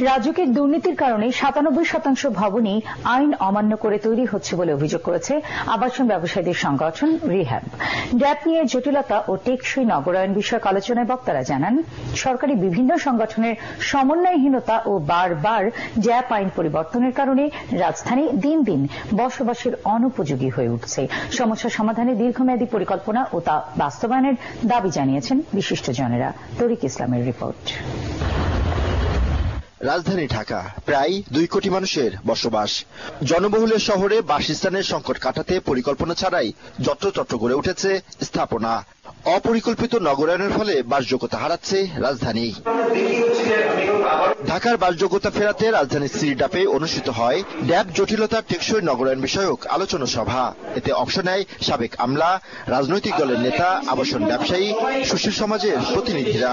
রাজুকের দুর্নীতির কারণে ৯৭% ভবনই আইন অমান্য করে তৈরি হচ্ছে বলে অভিযোগ করেছে আবাসন ব্যবসায়ীদের সংগঠন রিহ্যাব। ড্যাব নিয়ে জটিলতা ও টেকসই নগরায়ণ বিষয়ক আলোচনায় বক্তারা জানান, সরকারি বিভিন্ন সংগঠনের সমন্বয়হীনতা ও বারবার ড্যাব আইন পরিবর্তনের কারণে রাজধানী দিন দিন বসবাসের অনুপযোগী হয়ে উঠছে। সমস্যা সমাধানে দীর্ঘমেয়াদী পরিকল্পনা ও তা বাস্তবায়নের দাবি জানিয়েছেন বিশিষ্টজনেরা। তরিক ইসলামের রিপোর্ট। রাজধানী ঢাকা প্রায় ২ কোটি মানুষের বসবাস। জনবহুল শহরে বাসস্থানের সংকট কাটাতে পরিকল্পনা ছাড়াই যত্রতত্র গড়ে উঠেছে স্থাপনা। অপরিকল্পিত নগরায়নের ফলে বাসযোগ্যতা হারাচ্ছে রাজধানী। ঢাকার বাসযোগ্যতা ফেরাতে রাজধানীর সিরিডাপে অনুষ্ঠিত হয় ড্যাব জটিলতা টেকসই নগরায়ণ বিষয়ক আলোচনা সভা। এতে অংশ নেয় সাবেক আমলা, রাজনৈতিক দলের নেতা, আবাসন ব্যবসায়ী, সুশীল সমাজের প্রতিনিধিরা।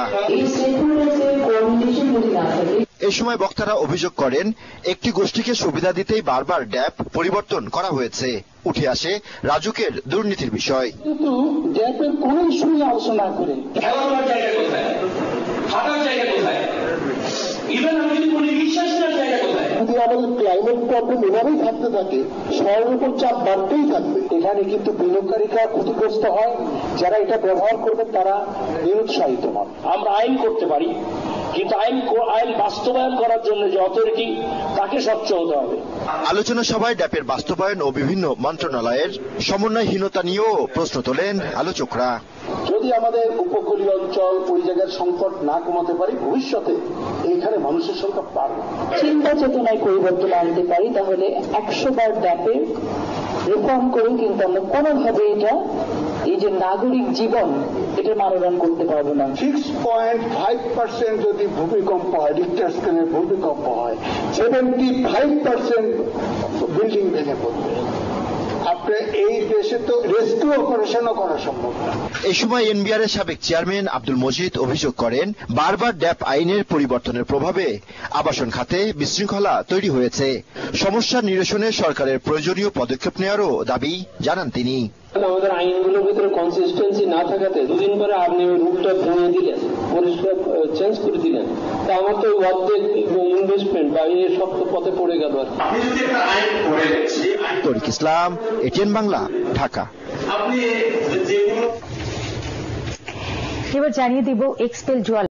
এই সময় বক্তারা অভিযোগ করেন, একটি গোষ্ঠীকে সুবিধা দিতেই বারবার ড্যাব পরিবর্তন করা হয়েছে। উঠে আসে রাজুকের দুর্নীতির বিষয়। কিন্তু ড্যাবের কোন ইস্যু নিয়ে আলোচনা করে যদি আমাদের ক্লাইমেট প্রবলেম এভাবেই থাকতে থাকে, শহরের উপর চাপ বাড়তেই থাকবে। এখানে কিন্তু বিনিয়োগকারীরা ক্ষতিগ্রস্ত হয়, যারা এটা ব্যবহার করবে তারা নিরুৎসাহিত হন। আমরা আইন করতে পারি, কিন্তু আইন বাস্তবায়ন করার জন্য যে অথরিটি, তাকে স্বচ্ছ হতে হবে। আলোচনা সভায় ড্যাবের বাস্তবায়ন ও বিভিন্ন মন্ত্রণালয়ের সমন্বয়হীনতা নিয়েও প্রশ্ন তোলেন আলোচকরা। যদি আমাদের উপকূলীয় অঞ্চল ওই জায়গার সংকট না কমাতে পারি, ভবিষ্যতে এখানে মানুষের সংখ্যা বাড়বে। চিন্তা চেতনায় পরিবর্তন আনতে পারি, তাহলে ১০০ বার ড্যাপে রিফর্ম করেও কিন্তু আমরা কোনোভাবে এটা এই যে নাগরিক জীবন এটা মানবরণ করতে পারবো না। 6.5% যদি ভূমিকম্প হয়, রিক্টার স্কেলের ভূমিকম্প হয়, 75% বিল্ডিং ভেঙে পড়বে। আপনার এই দেশে তো রেস্কিউ অপারেশনও করা সম্ভব না। এই সময় এনবিআর এর সাবেক চেয়ারম্যান আব্দুল মজিদ অভিযোগ করেন, বারবার ড্যাব আইনের পরিবর্তনের প্রভাবে আবাসন খাতে বিশৃঙ্খলা তৈরি হয়েছে। সমস্যা নিরসনে সরকারের প্রয়োজনীয় পদক্ষেপ নেওয়ারও দাবি জানান তিনি। আমাদের আইনগুলোর ভিতরে কনসিস্টেন্সি না থাকাতে দুদিন পরে আপনি ওই রুটটা ভেঙে দিলেন, পরিষ্কার চেঞ্জ করে দিলেন, তা আমার তো অর্ধেক ইনভেস্টমেন্ট বা এই শক্ত পথে পড়ে গেল। তরিক ইসলাম, এটিএন বাংলা, ঢাকা। এবার জানিয়ে দিব এক্সপেল জুয়া